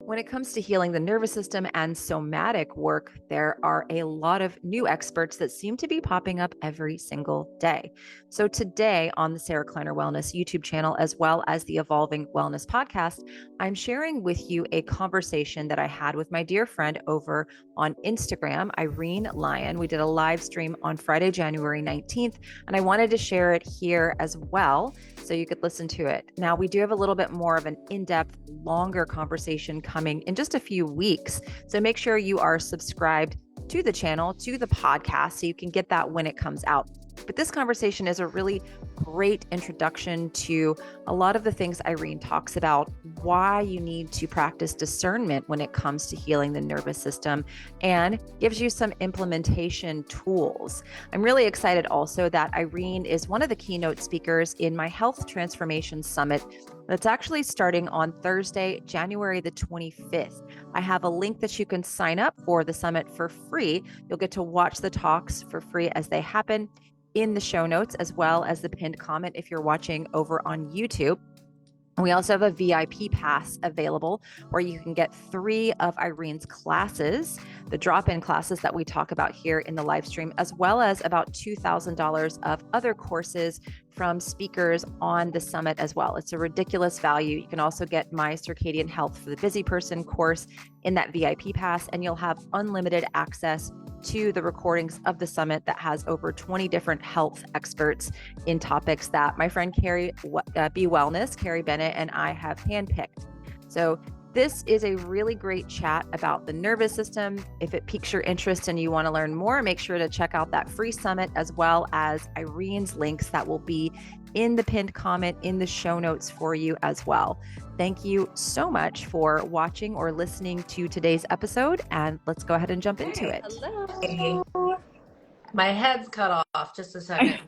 When it comes to healing the nervous system and somatic work, there are a lot of new experts that seem to be popping up every single day. So, today on the Sarah Kleiner Wellness YouTube channel, as well as the Evolving Wellness podcast, I'm sharing with you a conversation that I had with my dear friend over on Instagram, Irene Lyon. We did a live stream on Friday, January 19th, and I wanted to share it here as well so you could listen to it. Now, we do have a little bit more of an in-depth, longer conversation coming in just a few weeks. So make sure you are subscribed to the channel, to the podcast, so you can get that when it comes out. But this conversation is a really great introduction to a lot of the things Irene talks about, why you need to practice discernment when it comes to healing the nervous system, and gives you some implementation tools. I'm really excited also that Irene is one of the keynote speakers in my Health Transformation Summit that's actually starting on Thursday, January the 25th. I have a link that you can sign up for the summit for free. You'll get to watch the talks for free as they happen in the show notes, as well as the pinned comment if you're watching over on YouTube. We also have a VIP pass available where you can get 3 of Irene's classes, the drop-in classes that we talk about here in the live stream, as well as about $2,000 of other courses from speakers on the summit as well. It's a ridiculous value. You can also get my Circadian Health for the Busy Person course in that VIP pass, and you'll have unlimited access to the recordings of the summit that has over 20 different health experts in topics that my friend Carrie Be Wellness, Carrie Bennett, and I have handpicked. So this is a really great chat about the nervous system. If it piques your interest and you want to learn more, make sure to check out that free summit, as well as Irene's links that will be in the pinned comment in the show notes for you as well. Thank you so much for watching or listening to today's episode, and let's go ahead and jump into it. Hello. My head's cut off. Just a second.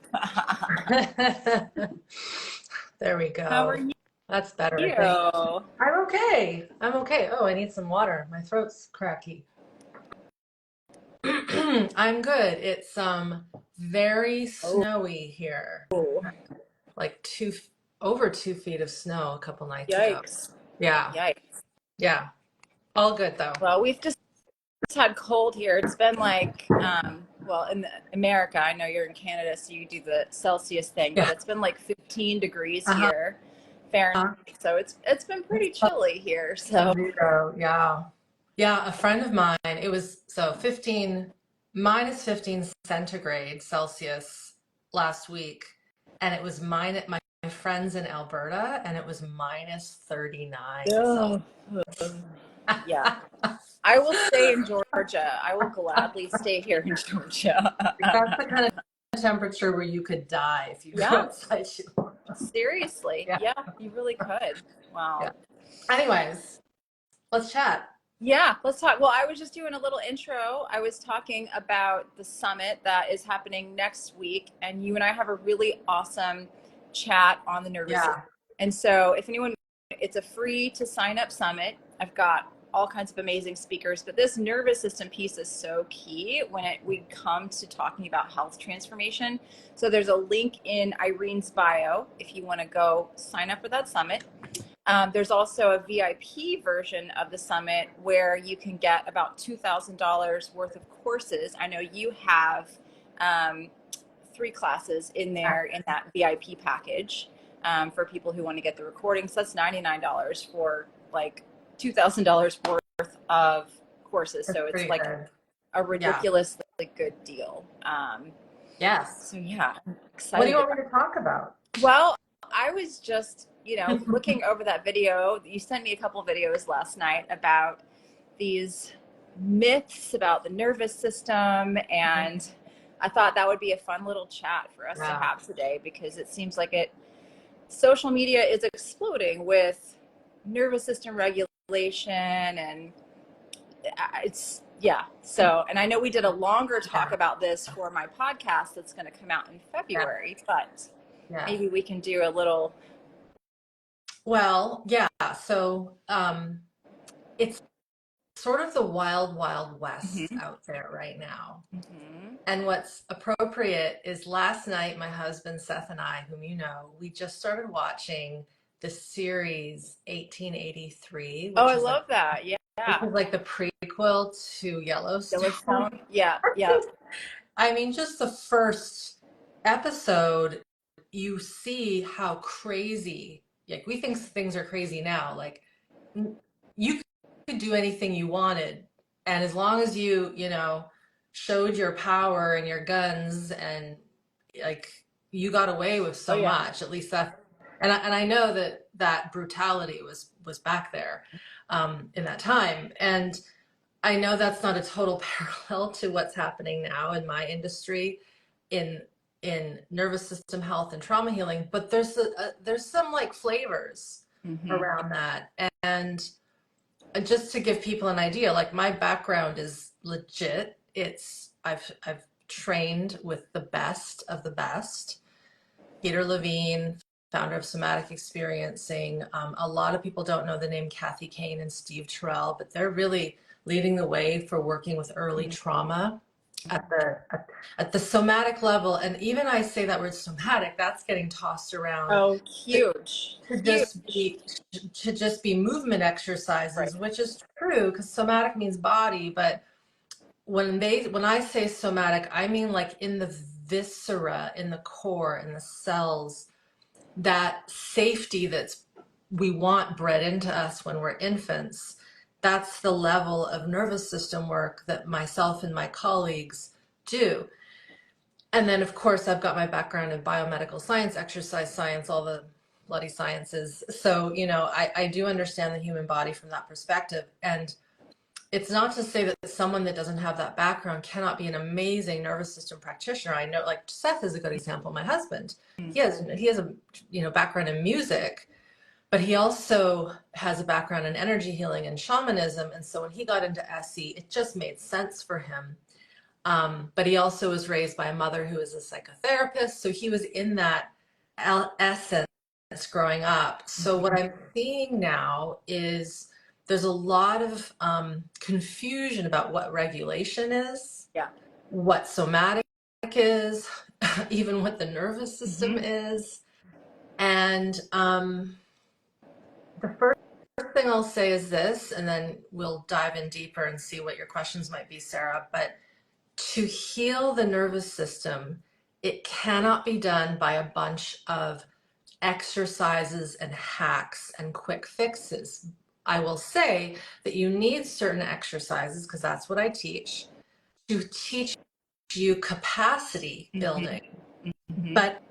There we go. How are you? That's better. I'm okay. Oh, I need some water. My throat's cracky. I'm good. It's very snowy here. Oh. Like over 2 feet of snow a couple nights Yikes. ago. Yeah. Yikes. Yeah. All good though. Well, we've just had cold here. It's been like, well, in America, I know you're in Canada, so you do the Celsius thing, but it's been like 15 degrees here, Fahrenheit. So it's been pretty chilly here. So yeah. Yeah, a friend of mine, it was minus 15 centigrade Celsius last week, and it was my friends in Alberta, and it was minus 39. Yeah. I will stay in Georgia. I will gladly stay here in Georgia. That's the kind of temperature where you could die if you go outside. Seriously. Yeah, you really could. Wow. Yeah. Anyways, let's chat. Yeah, let's talk. Well, I was just doing a little intro. I was talking about the summit that is happening next week, and you and I have a really awesome chat on the nervous system. And so if anyone, it's a free to sign up summit. I've got all kinds of amazing speakers, but this nervous system piece is so key when we come to talking about health transformation. So there's a link in Irene's bio if you want to go sign up for that summit. There's also a VIP version of the summit where you can get about $2,000 worth of courses. I know you have 3 classes in there in that VIP package for people who want to get the recordings. So that's $99 for like $2,000 worth of courses. So it's like a ridiculously good deal. Yes. So yeah, I'm excited. What do you want me to talk about? Well, I was just, looking over that video. You sent me a couple videos last night about these myths about the nervous system, and I thought that would be a fun little chat for us to have today, because it seems like social media is exploding with nervous system regulation, and so, and I know we did a longer talk about this for my podcast that's going to come out in February, but maybe we can do a little. Well, yeah. So it's sort of the wild, wild west out there right now. And what's appropriate is last night, my husband, Seth, and I, whom you know, we just started watching the series 1883, Oh, which I is like love that. Yeah. which is like the prequel to Yellowstone. Yellowstone. Yeah. Yeah. I mean, just the first episode, you see how crazy, like we think things are crazy now. Like you could do anything you wanted. And as long as you showed your power and your guns and like you got away with so much, at least that, and I know that that brutality was back there in that time. And I know that's not a total parallel to what's happening now in my industry in nervous system health and trauma healing, but there's some like flavors around that. And just to give people an idea, like my background is legit. I've trained with the best of the best. Peter Levine, founder of Somatic Experiencing. A lot of people don't know the name Kathy Kane and Steve Terrell, but they're really leading the way for working with early trauma at the somatic level. And even I say that word somatic, that's getting tossed around. Oh, huge. To just be movement exercises, which is true because somatic means body, but when I say somatic, I mean like in the viscera, in the core, in the cells, that safety we want bred into us when we're infants. That's the level of nervous system work that myself and my colleagues do. And then of course I've got my background in biomedical science, exercise science, all the bloody sciences. So, I do understand the human body from that perspective. And it's not to say that someone that doesn't have that background cannot be an amazing nervous system practitioner. I know, like Seth is a good example. My husband, he has a background in music, but he also has a background in energy healing and shamanism. And so when he got into SE, it just made sense for him. But he also was raised by a mother who is a psychotherapist, so he was in that essence growing up. So what I'm seeing now is there's a lot of confusion about what regulation is, what somatic is, even what the nervous system is. And the first thing I'll say is this, and then we'll dive in deeper and see what your questions might be, Sarah. But to heal the nervous system, it cannot be done by a bunch of exercises and hacks and quick fixes. I will say that you need certain exercises, because that's what I teach, to teach you capacity building. But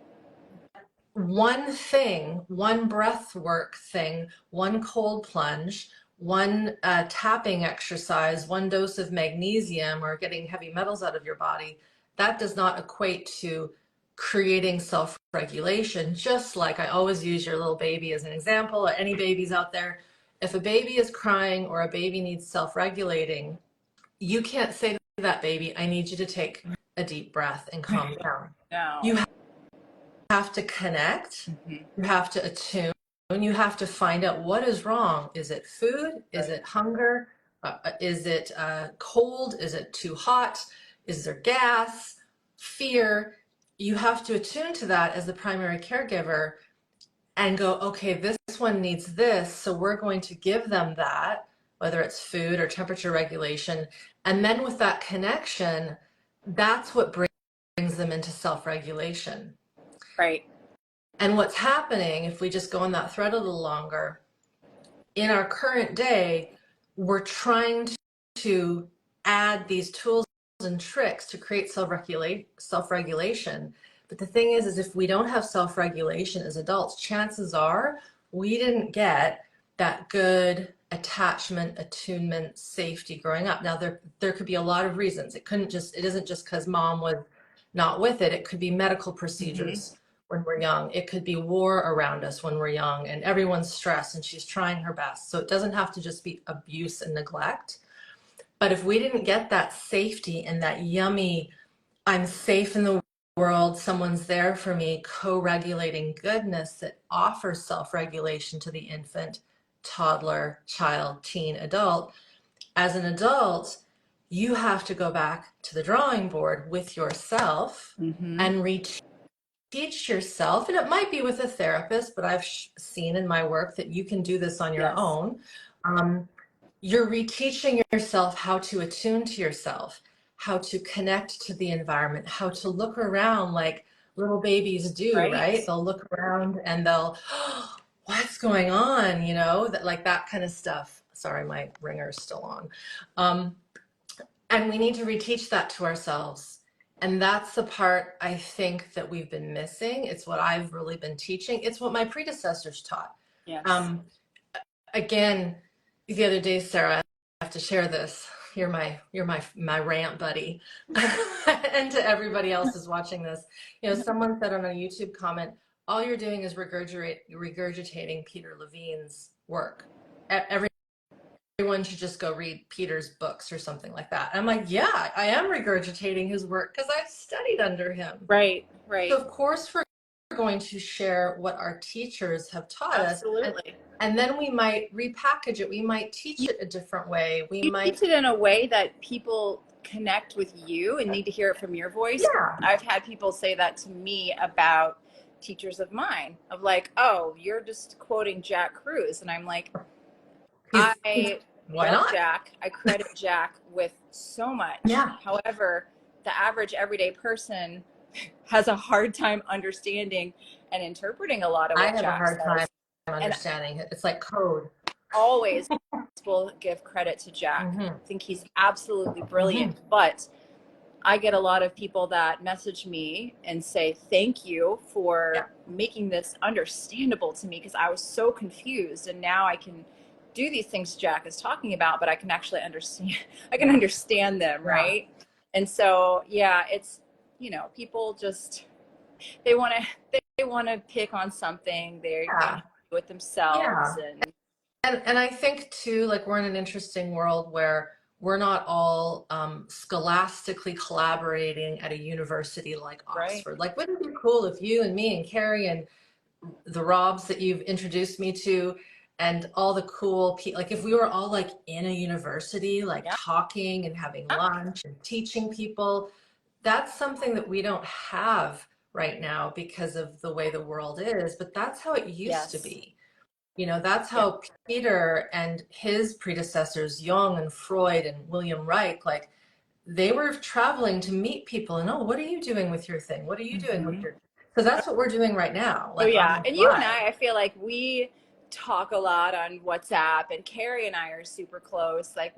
one thing, one breath work thing, one cold plunge, one tapping exercise, one dose of magnesium or getting heavy metals out of your body, that does not equate to creating self-regulation. Just like I always use your little baby as an example, or any babies out there. If a baby is crying or a baby needs self-regulating, you can't say to that baby, I need you to take a deep breath and calm down. No. You have to connect, you have to attune, and you have to find out what is wrong. Is it food? Is it hunger? Is it cold? Is it too hot? Is there gas? Fear? You have to attune to that as the primary caregiver and go, okay, this one needs this, so we're going to give them that, whether it's food or temperature regulation. And then with that connection, that's what brings them into self-regulation. Right. And what's happening, if we just go on that thread a little longer, in our current day, we're trying to add these tools and tricks to create self-regulation. But the thing is if we don't have self-regulation as adults, chances are we didn't get that good attachment, attunement, safety growing up. Now, there could be a lot of reasons. It isn't just because mom was not with it. It could be medical procedures when we're young. It could be war around us when we're young and everyone's stressed and she's trying her best. So it doesn't have to just be abuse and neglect. But if we didn't get that safety and that yummy, I'm safe in the world, someone's there for me, co-regulating goodness that offers self-regulation to the infant, toddler, child, teen, adult, as an adult, you have to go back to the drawing board with yourself and reach teach yourself, and it might be with a therapist, but I've seen in my work that you can do this on your own. You're reteaching yourself how to attune to yourself, how to connect to the environment, how to look around like little babies do, right? They'll look around and they'll, oh, what's going on? You know, that like that kind of stuff. Sorry, my ringer's still on. And we need to reteach that to ourselves. And that's the part I think that we've been missing. It's what I've really been teaching. It's what my predecessors taught. Yes. Again, the other day, Sarah, I have to share this. You're my rant buddy. And to everybody else who's watching this, you know, someone said on a YouTube comment, all you're doing is regurgitating Peter Levine's work. Everyone should just go read Peter's books or something like that. I'm like, yeah, I am regurgitating his work because I've studied under him. Right, right. So of course we're going to share what our teachers have taught us. Absolutely. And then we might repackage it. We might teach it a different way. We might teach it in a way that people connect with you and need to hear it from your voice. Yeah. I've had people say that to me about teachers of mine, of like, oh, you're just quoting Jack Cruz. And I'm like, I love Jack. I credit Jack with so much. Yeah. However, the average everyday person has a hard time understanding and interpreting a lot of what Jack says. I have a hard time understanding it. It's like code. Always will give credit to Jack. Mm-hmm. I think he's absolutely brilliant. Mm-hmm. But I get a lot of people that message me and say, thank you for making this understandable to me, because I was so confused, and now I can do these things Jack is talking about, but I can actually understand. I can understand them, right? And so, yeah, it's, you know, people just they want to pick on something. They're with themselves, and I think too, like, we're in an interesting world where we're not all scholastically collaborating at a university like Oxford. Like, wouldn't it be cool if you and me and Carrie and the Robs that you've introduced me to, and all the cool people, like if we were all like in a university, like talking and having lunch and teaching people. That's something that we don't have right now because of the way the world is, but that's how it used to be. You know, that's how Peter and his predecessors, Jung and Freud and William Reich, like, they were traveling to meet people and, oh, what are you doing with your thing? What are you doing with your, so that's what we're doing right now. Like, and you and I feel like we talk a lot on WhatsApp, and Carrie and I are super close. Like,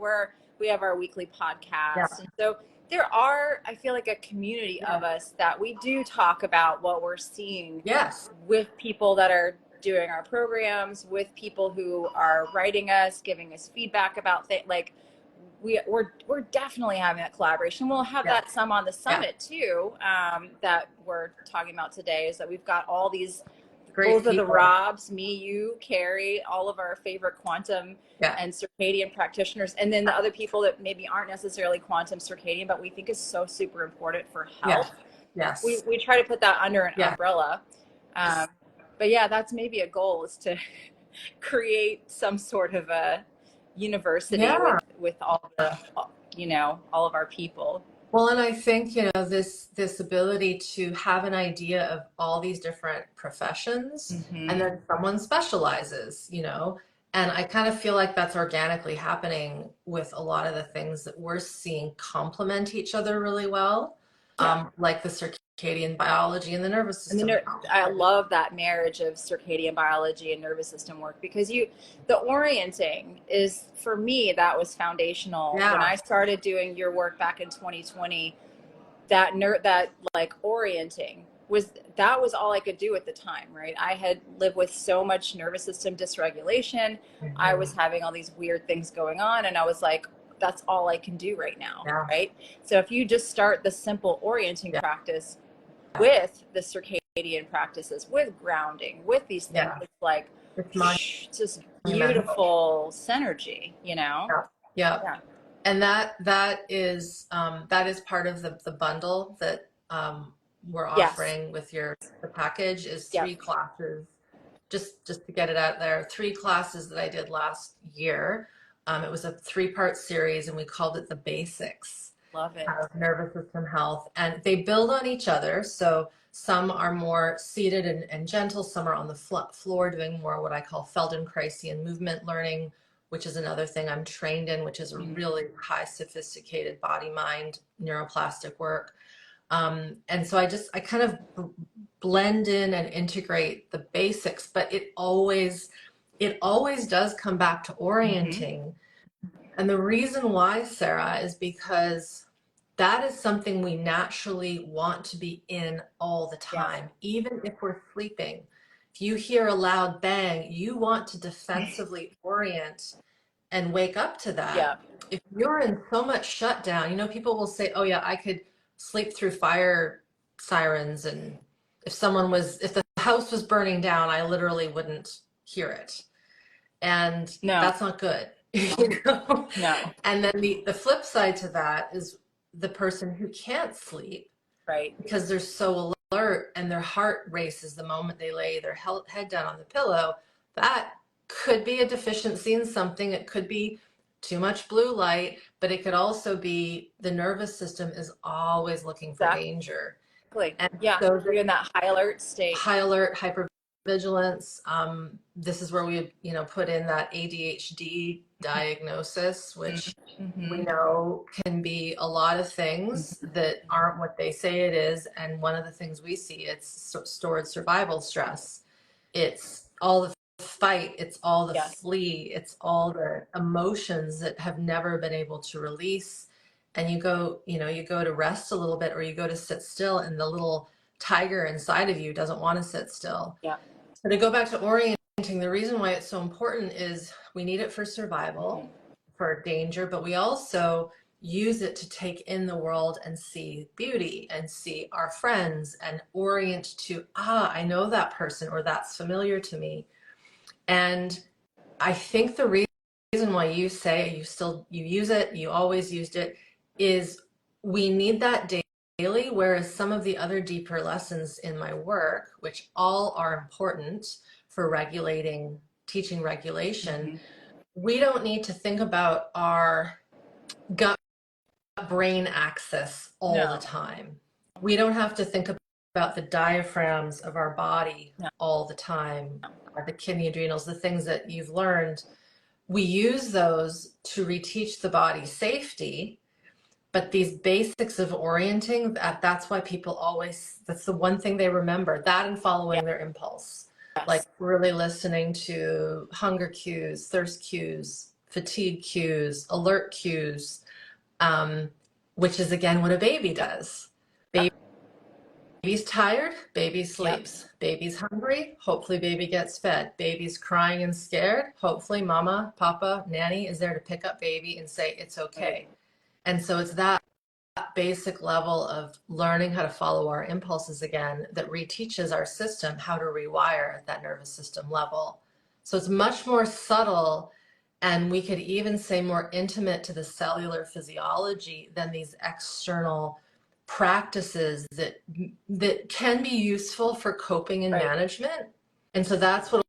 we have our weekly podcast. And so there are, I feel like, a community of us that we do talk about what we're seeing with people that are doing our programs, with people who are writing us, giving us feedback about things. Like, we're definitely having that collaboration. We'll have that some on the summit too, that we're talking about today, is that we've got all these both of the Robs, me, you, Carrie, all of our favorite quantum and circadian practitioners, and then the other people that maybe aren't necessarily quantum circadian, but we think is so super important for health. We try to put that under an umbrella. But yeah, that's maybe a goal, is to create some sort of a university with all the, you know, all of our people. Well, and I think, you know, this ability to have an idea of all these different professions, and then someone specializes, you know, and I kind of feel like that's organically happening with a lot of the things that we're seeing complement each other really well, like the circadian biology and the nervous system. I love that marriage of circadian biology and nervous system work, because the orienting is, for me, that was foundational. When I started doing your work back in 2020, that like orienting was all I could do at the time, right? I had lived with so much nervous system dysregulation. I was having all these weird things going on, and I was like, that's all I can do right now, right? So if you just start the simple orienting practice with the circadian practices, with grounding, with these things, it's like, it's just beautiful synergy, you know? And that is part of the bundle that we're offering with the package, is 3 classes, just to get it out there, 3 classes that I did last year. It was a 3-part series, and we called it the basics. Love it. Of nervous system health, and they build on each other. So Some are more seated and gentle. Some are on the floor doing more what I call Feldenkraisian movement learning, which is another thing I'm trained in, which is a really high sophisticated body-mind neuroplastic work. And so I kind of blend in and integrate the basics, but it always does come back to orienting. And the reason why, Sarah, is because that is something we naturally want to be in all the time, even if we're sleeping. If you hear a loud bang, you want to defensively orient and wake up to that. Yeah. If you're in so much shutdown, you know, people will say, oh yeah, I could sleep through fire sirens, and if the house was burning down, I literally wouldn't hear it. And that's not good. You know? No. And then the flip side to that is the person who can't sleep, right? Because they're so alert and their heart races the moment they lay their head down on the pillow. That could be a deficiency in something. It could be too much blue light, but it could also be the nervous system is always looking for danger. And so you're in that high alert state. High alert, hypervigilance. This is where we, put in that ADHD diagnosis, which we know can be a lot of things that aren't what they say it is. And one of the things we see, it's stored survival stress. It's all the fight, it's all the flee, it's all the emotions that have never been able to release. And you go to rest a little bit, or you go to sit still, and the little tiger inside of you doesn't want to sit still. Yeah. So to go back to orienting, the reason why it's so important is we need it for survival, for danger, but we also use it to take in the world and see beauty and see our friends and orient to, I know that person, or that's familiar to me. And I think the reason why you say you use it, you always used it, is we need that daily, whereas some of the other deeper lessons in my work, which all are important for teaching regulation, we don't need to think about our gut brain axis all the time. We don't have to think about the diaphragms of our body all the time, the kidney, adrenals, the things that you've learned. We use those to reteach the body safety, but these basics of orienting, that's why people that's the one thing they remember, that and following their impulse. Like really listening to hunger cues, thirst cues, fatigue cues, alert cues, which is again what a baby does. Baby's tired, baby sleeps. Baby's hungry, hopefully baby gets fed. Baby's crying and scared, hopefully mama, papa, nanny is there to pick up baby and say it's okay. And so it's that basic level of learning how to follow our impulses again that reteaches our system how to rewire at that nervous system level. So it's much more subtle, and we could even say more intimate to the cellular physiology than these external practices that can be useful for coping and management. And so that's what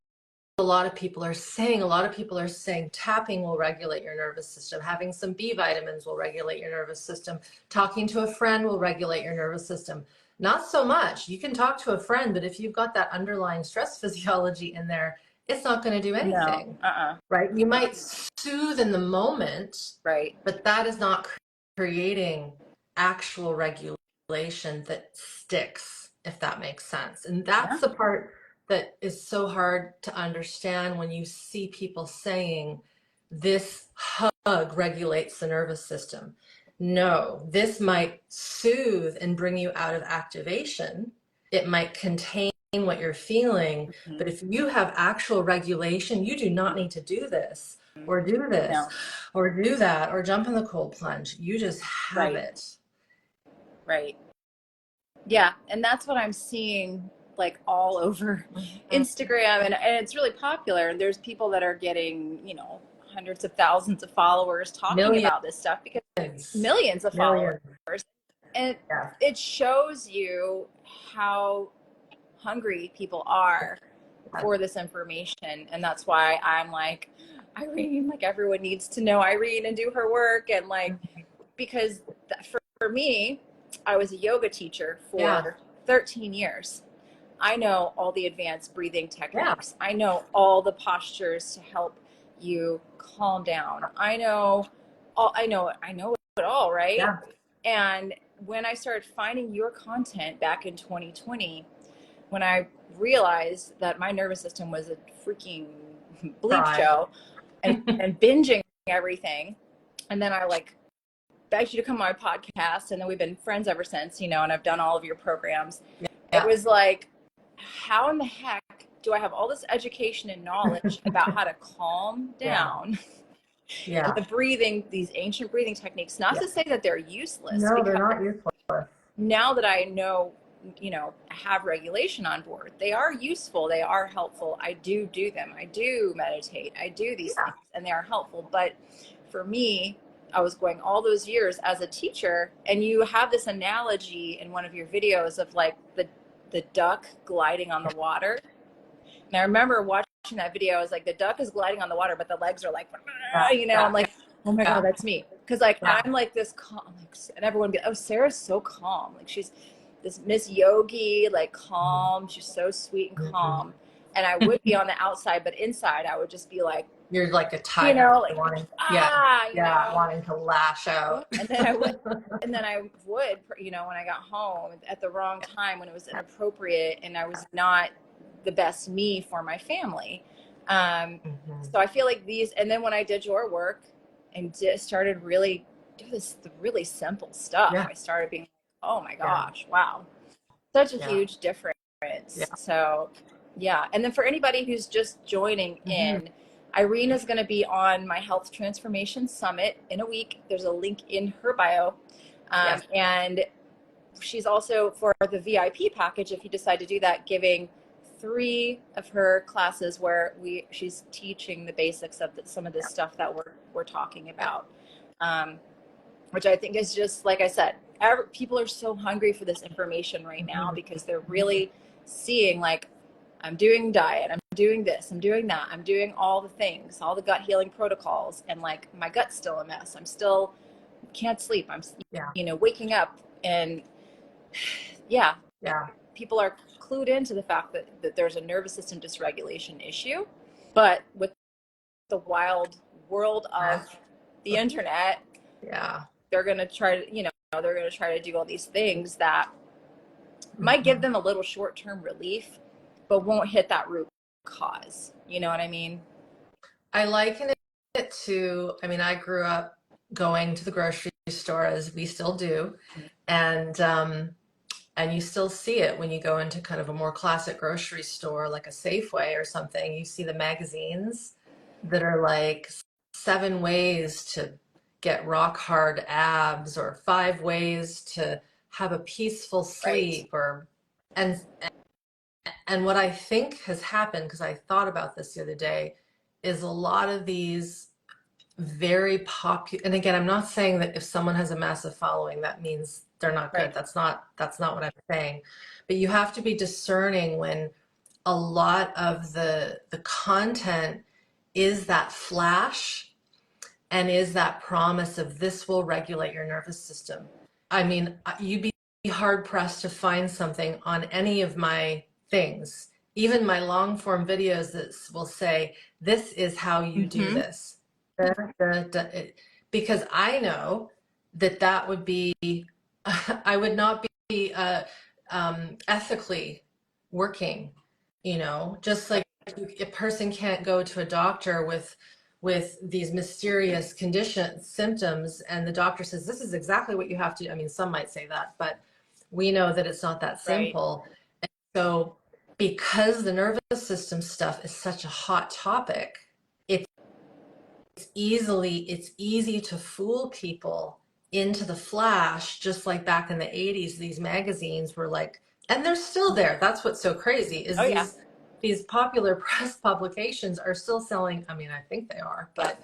a lot of people are saying. A lot of people are saying tapping will regulate your nervous system. Having some B vitamins will regulate your nervous system. Talking to a friend will regulate your nervous system. Not so much. You can talk to a friend, but if you've got that underlying stress physiology in there, it's not going to do anything. Right? You might soothe in the moment, but that is not creating actual regulation that sticks, if that makes sense. And that's the part that is so hard to understand when you see people saying this hug regulates the nervous system. No, this might soothe and bring you out of activation. It might contain what you're feeling, but if you have actual regulation, you do not need to do this or do this or do that or jump in the cold plunge. You just have it. Right. Yeah. And that's what I'm seeing like all over Instagram, and it's really popular. There's people that are getting, hundreds of thousands of followers talking about this stuff, because millions of followers. And it shows you how hungry people are for this information. And that's why I'm like, Irene, like everyone needs to know Irene and do her work. And because for me, I was a yoga teacher for 13 years. I know all the advanced breathing techniques. I know all the postures to help you calm down. I know it all, right? Yeah. And when I started finding your content back in 2020, when I realized that my nervous system was a freaking bleep show and binging everything, and then I begged you to come on my podcast, and then we've been friends ever since, and I've done all of your programs. It was like, how in the heck do I have all this education and knowledge about how to calm down? And the breathing, these ancient breathing techniques, not to say that they're useless. No, they're not useless. Now that I know, have regulation on board, they are useful. They are helpful. I do them. I do meditate. I do these things, and they are helpful. But for me, I was going all those years as a teacher, and you have this analogy in one of your videos of like the duck gliding on the water. And I remember watching that video. I was like, the duck is gliding on the water, but the legs are like, I'm like, oh my God, that's me. Cause I'm like this calm, and everyone would be, oh, Sarah's so calm. Like she's this Miss Yogi, like calm. She's so sweet and calm. And I would be on the outside, but inside I would just be like, you're like a tiger, like, wanting, wanting to lash out. And then I would, when I got home at the wrong time, when it was inappropriate and I was not the best me for my family. So I feel like and then when I did your work and started really do the really simple stuff, I started being, oh my gosh, wow, such a huge difference. So and then for anybody who's just joining in, Irene is going to be on my Health Transformation Summit in a week. There's a link in her bio. And she's also, for the VIP package, if you decide to do that, giving 3 of her classes where she's teaching the basics of some of this stuff that we're talking about, which I think is just, like I said, people are so hungry for this information right now because they're really seeing, like, I'm doing diet, I'm doing this, I'm doing that, I'm doing all the things, all the gut healing protocols, and like my gut's still a mess. I'm still can't sleep. I'm waking up, and people are clued into the fact that there's a nervous system dysregulation issue, but with the wild world of the internet, they're going to try to do all these things that might give them a little short-term relief, but won't hit that root cause. You know what I mean? I liken it to, I grew up going to the grocery store, as we still do. And you still see it when you go into kind of a more classic grocery store, like a Safeway or something. You see the magazines that are like 7 ways to get rock hard abs, or 5 ways to have a peaceful sleep, and what I think has happened, because I thought about this the other day, is a lot of these very popular, and again, I'm not saying that if someone has a massive following, that means they're not good. That's not what I'm saying. But you have to be discerning when a lot of the content is that flash and is that promise of this will regulate your nervous system. You'd be hard pressed to find something on any of my things, even my long form videos, that will say, this is how you do this. Because I know that would be, I would not be ethically working, just like a person can't go to a doctor with these mysterious symptoms, and the doctor says, this is exactly what you have to do. Some might say that, but we know that it's not that simple. And so because the nervous system stuff is such a hot topic, it's easy to fool people into the flash, just like back in the 80s, these magazines were like, and they're still there. That's what's so crazy is these popular press publications are still selling. I think they are, but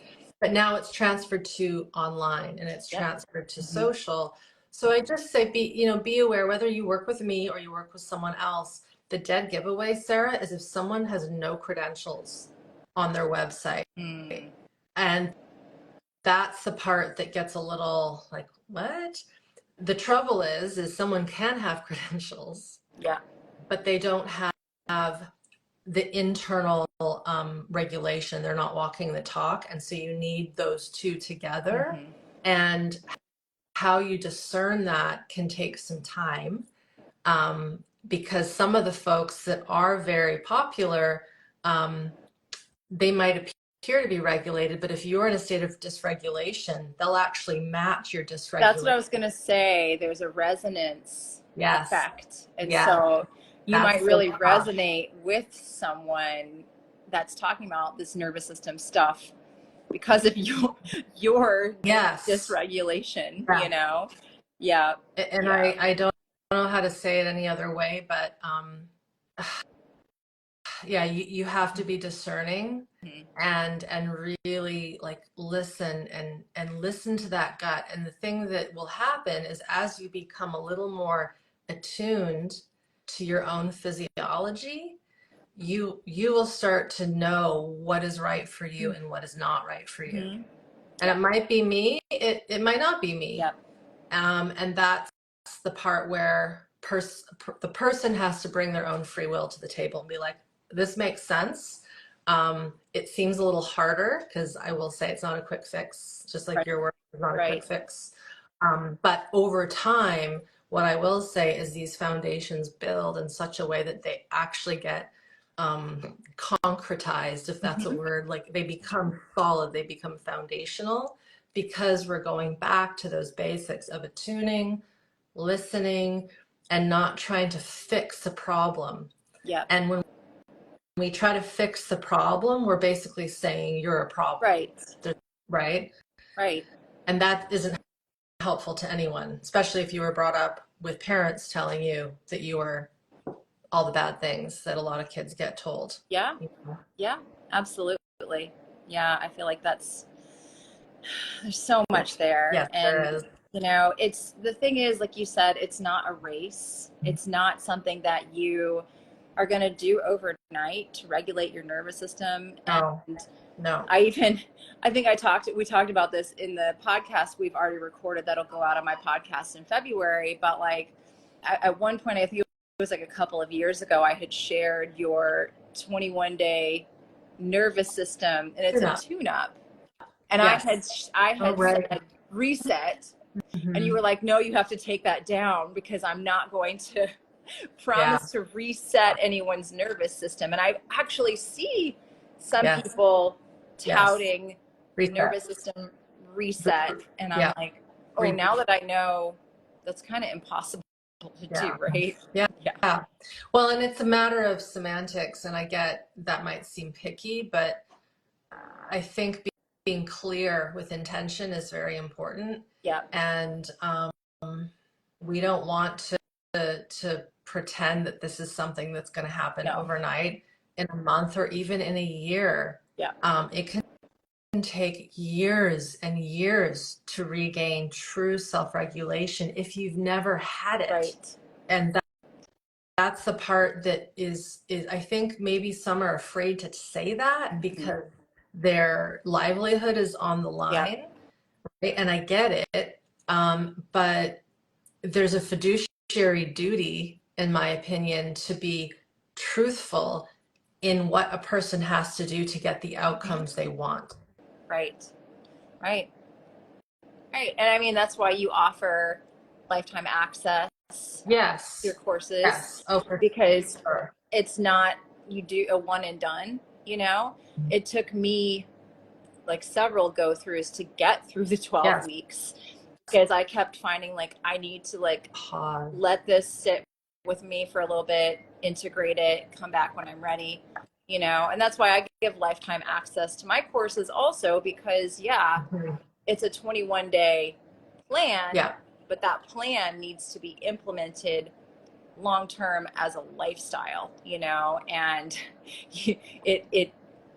now it's transferred to online, and it's transferred to social. So I just say, be aware, whether you work with me or you work with someone else. The dead giveaway, Sarah, is if someone has no credentials on their website. And that's the part that gets a little like, what? The trouble is someone can have credentials Yeah. but they don't have the internal regulation. They're not walking the talk. And so you need those two together. Mm-hmm. And how you discern that can take some time, because some of the folks that are very popular, they might appear to be regulated, but if you're in a state of dysregulation, they'll actually match your dysregulation. That's what I was going to say. There's a resonance effect. And so you might really resonate with someone that's talking about this nervous system stuff because of your dysregulation, you know? Yeah. And I don't know how to say it any other way, but yeah, you have to be discerning, and really like listen and listen to that gut. And the thing that will happen is as you become a little more attuned to your own physiology, you will start to know what is right for you and what is not right for you. And it might be me, it might not be me. Yep. And that's the part where the person has to bring their own free will to the table and be like, this makes sense. It seems a little harder because I will say it's not a quick fix, just like your work is not a quick fix. But over time, what I will say is these foundations build in such a way that they actually get concretized, if that's a word. Like they become solid, they become foundational, because we're going back to those basics of attuning, listening, and not trying to fix a problem. Yeah. And when we try to fix the problem, we're basically saying you're a problem. Right. And that isn't helpful to anyone, especially if you were brought up with parents telling you that you were all the bad things that a lot of kids get told. Yeah. Yeah, absolutely. Yeah. I feel like there's so much there. Yes, and there is. You know, the thing is, like you said, it's not a race. It's not something that you are going to do overnight to regulate your nervous system. No. I think we talked about this in the podcast we've already recorded that'll go out on my podcast in February. But like at one point, I think it was like a couple of years ago, I had shared your 21-day nervous system, and it's a tune-up. And I had said reset. And you were like, no, you have to take that down because I'm not going to promise to reset anyone's nervous system. And I actually see some people touting nervous system reset. And I'm like, oh, now that I know, that's kind of impossible to do, right? Yeah. Well, and it's a matter of semantics. And I get that might seem picky, but I think being clear with intention is very important. Yeah. And we don't want to pretend that this is something that's going to happen overnight, in a month, or even in a year. Yeah. It can take years and years to regain true self-regulation if you've never had it. Right. And that's the part that is I think maybe some are afraid to say that because their livelihood is on the line. Right? And I get it. But there's a fiduciary duty, in my opinion, to be truthful in what a person has to do to get the outcomes they want. Right. And I mean, that's why you offer lifetime access. Yes. To your courses. Yes. Oh, because it's not, you do a one and done, you know? It took me like several go-throughs to get through the 12 weeks, because I kept finding like I need to like let this sit with me for a little bit, integrate it, come back when I'm ready, you know? And that's why I give lifetime access to my courses also, because it's a 21-day plan, but that plan needs to be implemented long-term as a lifestyle, you know? And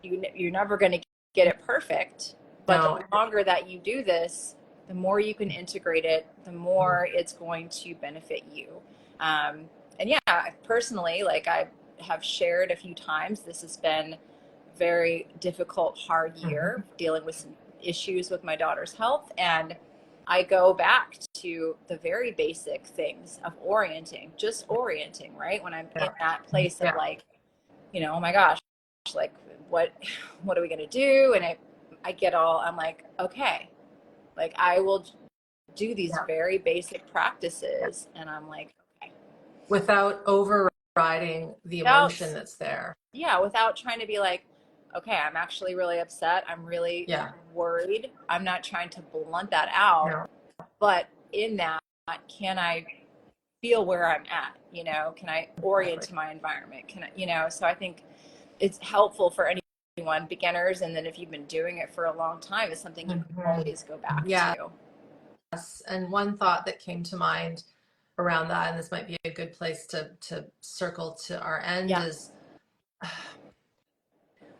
you're never going to get it perfect, but the longer that you do this, the more you can integrate it, the more it's going to benefit you. And personally, like I have shared a few times, this has been a very difficult, hard year, dealing with some issues with my daughter's health. And I go back to the very basic things of just orienting, right? When I'm in that place of like, oh my gosh, like what are we going to do? And I get I'm like, okay, like I will do these very basic practices. And I'm like, okay. Without overriding the emotion that's there. Yeah. Without trying to be like, okay, I'm actually really upset. I'm really worried. I'm not trying to blunt that out, but in that, can I feel where I'm at? Can I orient to my environment? Can I, so I think it's helpful for anyone, beginners, and then if you've been doing it for a long time, it's something you can always go back to. Yes. And one thought that came to mind around that, and this might be a good place to circle to our end, is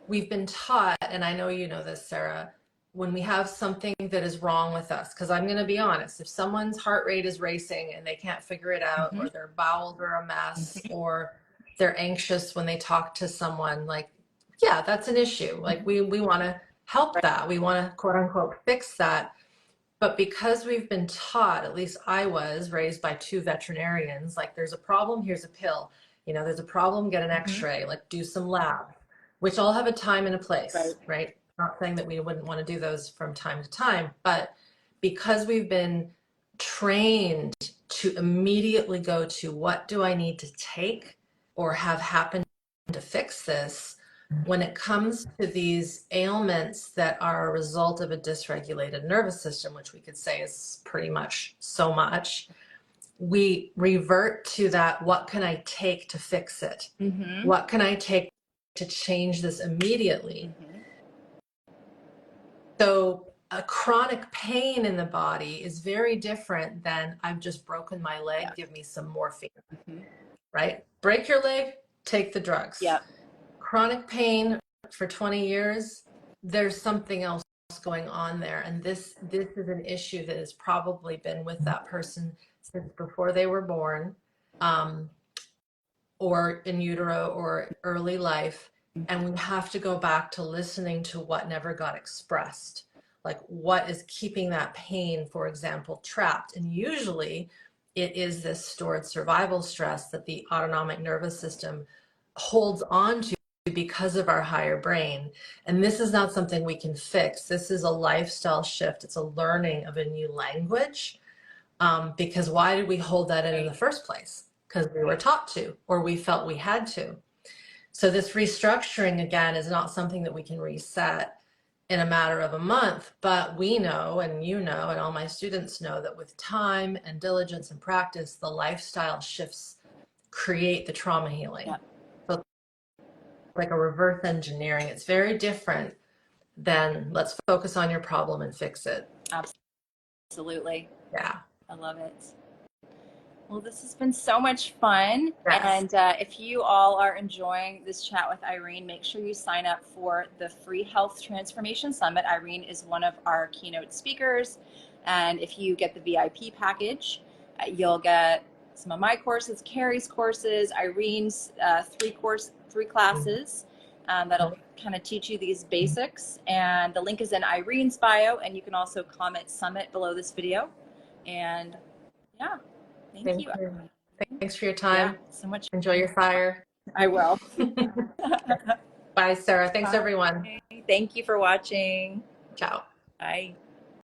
we've been taught, and I know you know this, Sarah, when we have something that is wrong with us, because I'm going to be honest, if someone's heart rate is racing and they can't figure it out, or their bowels are a mess, or they're anxious when they talk to someone, like, yeah, that's an issue. Like we want to help that. We want to quote unquote fix that. But because we've been taught, at least I was raised by 2 veterinarians, like there's a problem, here's a pill. There's a problem, get an x-ray, like do some lab, which all have a time and a place, right? Not saying that we wouldn't want to do those from time to time, but because we've been trained to immediately go to what do I need to take or have happen to fix this, when it comes to these ailments that are a result of a dysregulated nervous system, which we could say is pretty much so much, we revert to that, what can I take to fix it? What can I take to change this immediately? So a chronic pain in the body is very different than I've just broken my leg, give me some morphine, right? Break your leg, take the drugs. Chronic pain for 20 years, there's something else going on there. And this is an issue that has probably been with that person since before they were born, or in utero or early life. And we have to go back to listening to what never got expressed. Like what is keeping that pain, for example, trapped? And usually it is this stored survival stress that the autonomic nervous system holds on to because of our higher brain. And this is not something we can fix. This is a lifestyle shift. It's a learning of a new language. Because why did we hold that in the first place? Because we were taught to, or we felt we had to. So this restructuring, again, is not something that we can reset in a matter of a month, but we know, and you know, and all my students know, that with time and diligence and practice, the lifestyle shifts create the trauma healing. So like a reverse engineering, it's very different than let's focus on your problem and fix it. Absolutely. Yeah. I love it. Well, this has been so much fun. And if you all are enjoying this chat with Irene, make sure you sign up for the Free Health Transformation Summit. Irene is one of our keynote speakers. And if you get the VIP package, you'll get some of my courses, Carrie's courses, Irene's 3 classes that'll kind of teach you these basics. And the link is in Irene's bio. And you can also comment summit below this video. And yeah. Thank you. Thanks for your time. So much. Enjoy your fire. I will. Bye, Sarah. Thanks, everyone. Thank you for watching. Ciao. Bye.